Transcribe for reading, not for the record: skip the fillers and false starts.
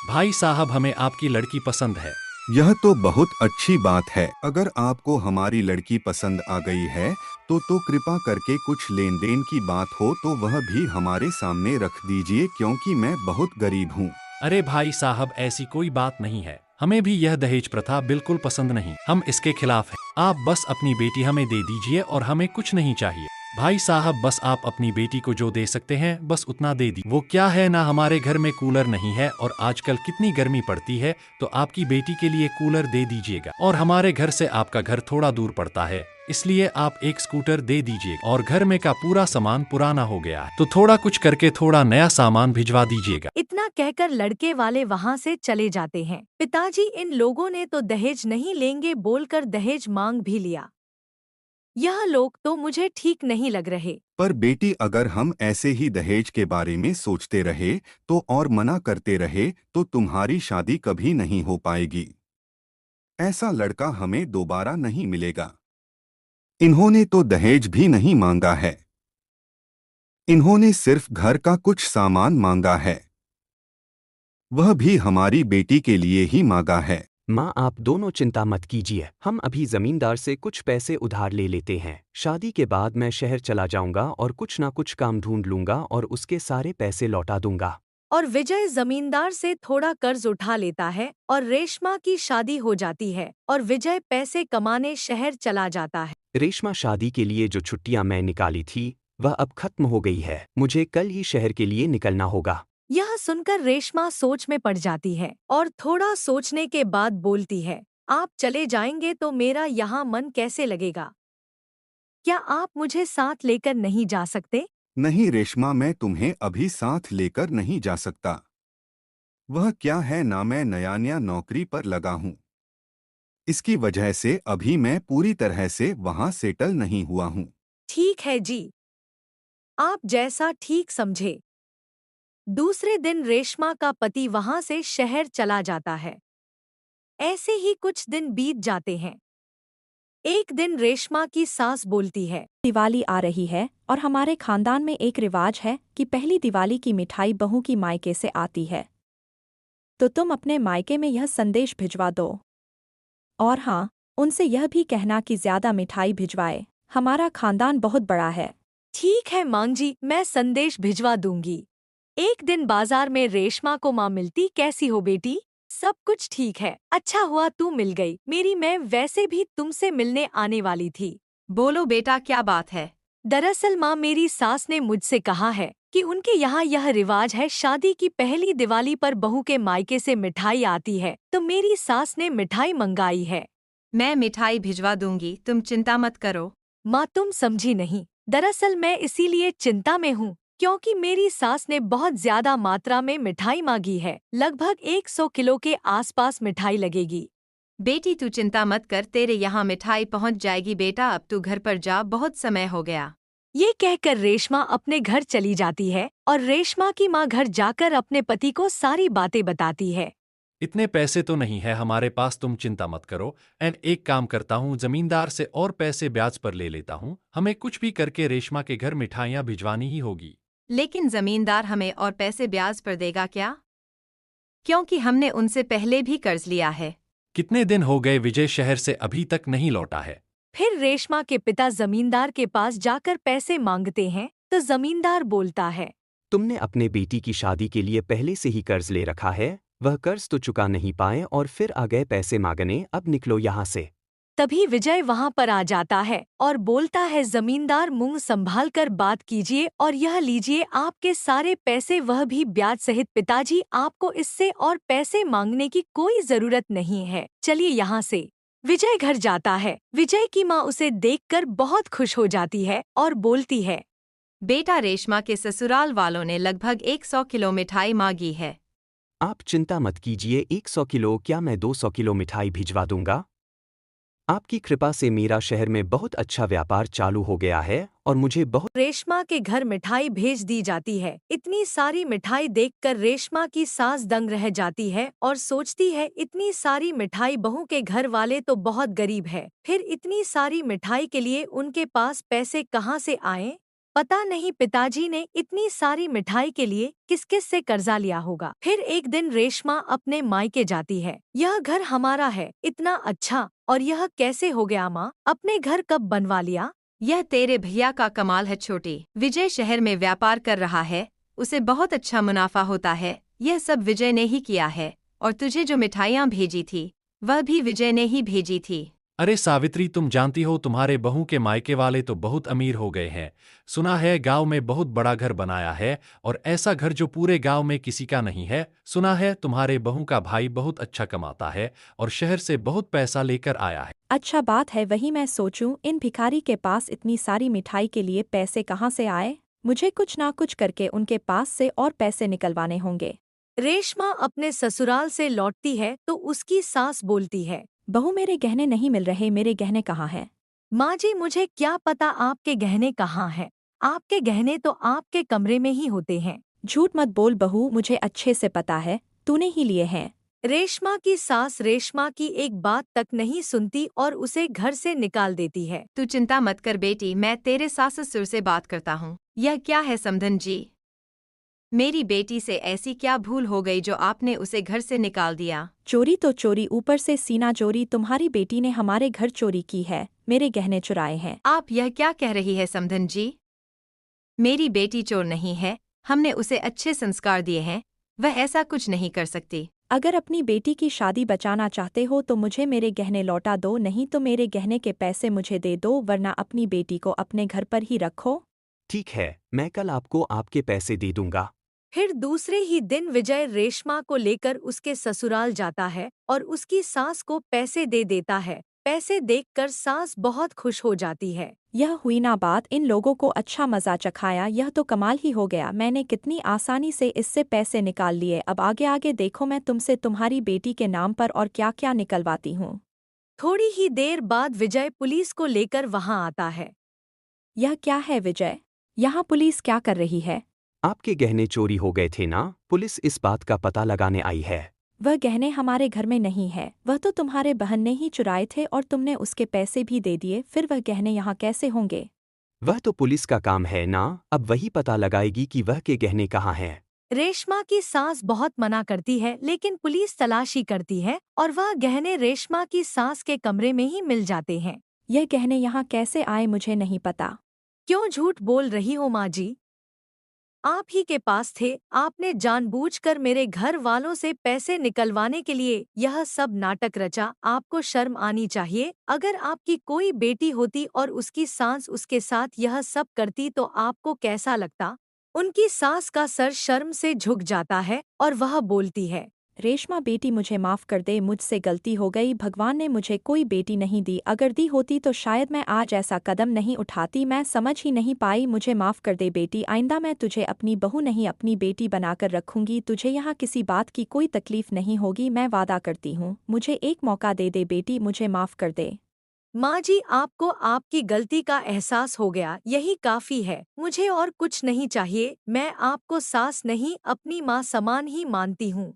भाई साहब, हमें आपकी लड़की पसंद है। यह तो बहुत अच्छी बात है। अगर आपको हमारी लड़की पसंद आ गई है तो कृपा करके कुछ लेन देन की बात हो तो वह भी हमारे सामने रख दीजिए, क्योंकि मैं बहुत गरीब हूँ। अरे भाई साहब, ऐसी कोई बात नहीं है। हमें भी यह दहेज प्रथा बिल्कुल पसंद नहीं। हम इसके खिलाफ हैं। आप बस अपनी बेटी हमें दे दीजिए और हमें कुछ नहीं चाहिए। भाई साहब, बस आप अपनी बेटी को जो दे सकते हैं बस उतना दे दी। वो क्या है ना, हमारे घर में कूलर नहीं है और आजकल कितनी गर्मी पड़ती है, तो आपकी बेटी के लिए कूलर दे दीजिएगा। और हमारे घर से आपका घर थोड़ा दूर पड़ता है, इसलिए आप एक स्कूटर दे दीजिएगा। और घर में का पूरा सामान पुराना हो गया है, तो थोड़ा कुछ करके थोड़ा नया सामान भिजवा दीजिएगा। इतना कहकर लड़के वाले वहाँ से चले जाते हैं। पिताजी, इन लोगों ने तो दहेज नहीं लेंगे बोलकर दहेज मांग भी लिया। यह लोग तो मुझे ठीक नहीं लग रहे। पर बेटी, अगर हम ऐसे ही दहेज के बारे में सोचते रहे तो और मना करते रहे तो तुम्हारी शादी कभी नहीं हो पाएगी। ऐसा लड़का हमें दोबारा नहीं मिलेगा। इन्होंने तो दहेज भी नहीं मांगा है। इन्होंने सिर्फ घर का कुछ सामान मांगा है, वह भी हमारी बेटी के लिए ही मांगा है। माँ, आप दोनों चिंता मत कीजिए। हम अभी जमींदार से कुछ पैसे उधार ले लेते हैं। शादी के बाद मैं शहर चला जाऊंगा और कुछ ना कुछ काम ढूंढ लूंगा और उसके सारे पैसे लौटा दूंगा। और विजय जमींदार से थोड़ा कर्ज उठा लेता है और रेशमा की शादी हो जाती है और विजय पैसे कमाने शहर चला जाता है। रेशमा, शादी के लिए जो छुट्टियां मैं निकाली थी वह अब खत्म हो गई है। मुझे कल ही शहर के लिए निकलना होगा। यह सुनकर रेशमा सोच में पड़ जाती है और थोड़ा सोचने के बाद बोलती है, आप चले जाएंगे तो मेरा यहाँ मन कैसे लगेगा? क्या आप मुझे साथ लेकर नहीं जा सकते? नहीं रेशमा, मैं तुम्हें अभी साथ लेकर नहीं जा सकता। वह क्या है ना, मैं नया नया नौकरी पर लगा हूँ। इसकी वजह से अभी मैं पूरी तरह से वहाँ सेटल नहीं हुआ हूँ। ठीक है जी, आप जैसा ठीक समझे। दूसरे दिन रेशमा का पति वहाँ से शहर चला जाता है। ऐसे ही कुछ दिन बीत जाते हैं। एक दिन रेशमा की सास बोलती है, दिवाली आ रही है और हमारे खानदान में एक रिवाज है कि पहली दिवाली की मिठाई बहू की मायके से आती है। तो तुम अपने मायके में यह संदेश भिजवा दो। और हाँ, उनसे यह भी कहना कि ज्यादा मिठाई भिजवाए। हमारा खानदान बहुत बड़ा है। ठीक है मां जी, मैं संदेश भिजवा दूंगी। एक दिन बाजार में रेशमा को माँ मिलती, कैसी हो बेटी? सब कुछ ठीक है। अच्छा हुआ तू मिल गई मेरी, मैं वैसे भी तुमसे मिलने आने वाली थी। बोलो बेटा, क्या बात है? दरअसल माँ, मेरी सास ने मुझसे कहा है कि उनके यहाँ यह रिवाज है, शादी की पहली दिवाली पर बहू के मायके से मिठाई आती है, तो मेरी सास ने मिठाई मंगाई है। मैं मिठाई भिजवा दूंगी, तुम चिंता मत करो। माँ, तुम समझी नहीं। दरअसल मैं इसीलिए चिंता में हूँ क्योंकि मेरी सास ने बहुत ज्यादा मात्रा में मिठाई मांगी है। लगभग 100 किलो के आसपास मिठाई लगेगी। बेटी तू चिंता मत कर, तेरे यहाँ मिठाई पहुँच जाएगी बेटा। अब तू घर पर जा, बहुत समय हो गया। ये कहकर रेशमा अपने घर चली जाती है और रेशमा की माँ घर जाकर अपने पति को सारी बातें बताती है। इतने पैसे तो नहीं है हमारे पास, तुम चिंता मत करो। एंड एक काम करता हूँ, जमींदार से और पैसे ब्याज पर ले लेता हूँ। हमें कुछ भी करके रेशमा के घर मिठाइयाँ भिजवानी ही होगी। लेकिन जमींदार हमें और पैसे ब्याज पर देगा क्या? क्योंकि हमने उनसे पहले भी कर्ज लिया है। कितने दिन हो गए विजय शहर से अभी तक नहीं लौटा है। फिर रेशमा के पिता जमींदार के पास जाकर पैसे मांगते हैं तो जमींदार बोलता है, तुमने अपने बेटी की शादी के लिए पहले से ही कर्ज ले रखा है। वह कर्ज तो चुका नहीं पाए और फिर आ गए पैसे मांगने। अब निकलो यहाँ से। तभी विजय वहाँ पर आ जाता है और बोलता है, जमींदार मुंह संभाल कर बात कीजिए और यह लीजिए आपके सारे पैसे, वह भी ब्याज सहित। पिताजी, आपको इससे और पैसे मांगने की कोई जरूरत नहीं है, चलिए यहाँ से। विजय घर जाता है। विजय की माँ उसे देखकर बहुत खुश हो जाती है और बोलती है, बेटा, रेशमा के ससुराल वालों ने लगभग 100 किलो मिठाई मांगी है। आप चिंता मत कीजिए। 100 किलो क्या, मैं 200 किलो मिठाई भिजवा दूंगा। आपकी कृपा से मेरा शहर में बहुत अच्छा व्यापार चालू हो गया है और मुझे बहुत। रेशमा के घर मिठाई भेज दी जाती है। इतनी सारी मिठाई देखकर रेशमा की सास दंग रह जाती है और सोचती है, इतनी सारी मिठाई, बहू के घर वाले तो बहुत गरीब है, फिर इतनी सारी मिठाई के लिए उनके पास पैसे कहाँ से आए? पता नहीं पिताजी ने इतनी सारी मिठाई के लिए किस किस से कर्जा लिया होगा। फिर एक दिन रेशमा अपने मायके जाती है। यह घर हमारा है, इतना अच्छा, और यह कैसे हो गया माँ? अपने घर कब बनवा लिया? यह तेरे भैया का कमाल है छोटी। विजय शहर में व्यापार कर रहा है, उसे बहुत अच्छा मुनाफा होता है। यह सब विजय ने ही किया है, और तुझे जो मिठाइयाँ भेजी थी वह भी विजय ने ही भेजी थी। अरे सावित्री, तुम जानती हो तुम्हारे बहू के मायके वाले तो बहुत अमीर हो गए हैं। सुना है गांव में बहुत बड़ा घर बनाया है, और ऐसा घर जो पूरे गांव में किसी का नहीं है। सुना है तुम्हारे बहू का भाई बहुत अच्छा कमाता है और शहर से बहुत पैसा लेकर आया है। अच्छा बात है, वही मैं सोचूं इन भिखारी के पास इतनी सारी मिठाई के लिए पैसे कहाँ से आए। मुझे कुछ ना कुछ करके उनके पास से और पैसे निकलवाने होंगे। रेशमा अपने ससुराल से लौटती है तो उसकी सास बोलती है, बहू मेरे गहने नहीं मिल रहे, मेरे गहने कहाँ हैं? माँ जी मुझे क्या पता आपके गहने कहाँ हैं। आपके गहने तो आपके कमरे में ही होते हैं। झूठ मत बोल बहू, मुझे अच्छे से पता है, तूने ही लिए हैं। रेशमा की सास रेशमा की एक बात तक नहीं सुनती और उसे घर से निकाल देती है। तू चिंता मत कर बेटी, मैं तेरे सास ससुर से बात करता हूँ। यह क्या है समधन जी? मेरी बेटी से ऐसी क्या भूल हो गई जो आपने उसे घर से निकाल दिया? चोरी तो चोरी, ऊपर से सीना चोरी। तुम्हारी बेटी ने हमारे घर चोरी की है, मेरे गहने चुराए हैं। आप यह क्या कह रही है समधन जी? मेरी बेटी चोर नहीं है, हमने उसे अच्छे संस्कार दिए हैं, वह ऐसा कुछ नहीं कर सकती। अगर अपनी बेटी की शादी बचाना चाहते हो तो मुझे मेरे गहने लौटा दो, नहीं तो मेरे गहने के पैसे मुझे दे दो, वरना अपनी बेटी को अपने घर पर ही रखो। ठीक है, मैं कल आपको आपके पैसे दे दूंगा। फिर दूसरे ही दिन विजय रेशमा को लेकर उसके ससुराल जाता है और उसकी सास को पैसे दे देता है। पैसे देखकर सास बहुत खुश हो जाती है। यह हुई ना बात, इन लोगों को अच्छा मजा चखाया, यह तो कमाल ही हो गया। मैंने कितनी आसानी से इससे पैसे निकाल लिए। अब आगे आगे देखो मैं तुमसे तुम्हारी बेटी के नाम पर और क्या क्या निकलवाती हूँ। थोड़ी ही देर बाद विजय पुलिस को लेकर वहां आता है। यह क्या है विजय? यहाँ पुलिस क्या कर रही है? आपके गहने चोरी हो गए थे ना, पुलिस इस बात का पता लगाने आई है। वह गहने हमारे घर में नहीं है, वह तो तुम्हारे बहन ने ही चुराए थे और तुमने उसके पैसे भी दे दिए, फिर वह गहने यहाँ कैसे होंगे? वह तो पुलिस का काम है ना, अब वही पता लगाएगी कि वह के गहने कहाँ हैं। रेशमा की सास बहुत मना करती है लेकिन पुलिस तलाशी करती है और वह गहने रेशमा की सास के कमरे में ही मिल जाते हैं। यह गहने यहाँ कैसे आए मुझे नहीं पता। क्यों झूठ बोल रही हो माँ जी? आप ही के पास थे। आपने जानबूझकर मेरे घर वालों से पैसे निकलवाने के लिए यह सब नाटक रचा। आपको शर्म आनी चाहिए। अगर आपकी कोई बेटी होती और उसकी सास उसके साथ यह सब करती तो आपको कैसा लगता? उनकी सास का सर शर्म से झुक जाता है और वह बोलती है, रेशमा बेटी मुझे माफ़ कर दे, मुझसे गलती हो गई। भगवान ने मुझे कोई बेटी नहीं दी, अगर दी होती तो शायद मैं आज ऐसा कदम नहीं उठाती। मैं समझ ही नहीं पाई, मुझे माफ़ कर दे बेटी। आइंदा मैं तुझे अपनी बहू नहीं अपनी बेटी बनाकर रखूंगी। तुझे यहाँ किसी बात की कोई तकलीफ नहीं होगी, मैं वादा करती हूँ। मुझे एक मौका दे दे बेटी, मुझे माफ़ कर दे। माँ जी आपको आपकी गलती का एहसास हो गया, यही काफ़ी है। मुझे और कुछ नहीं चाहिए। मैं आपको सास नहीं अपनी माँ समान ही मानती हूँ।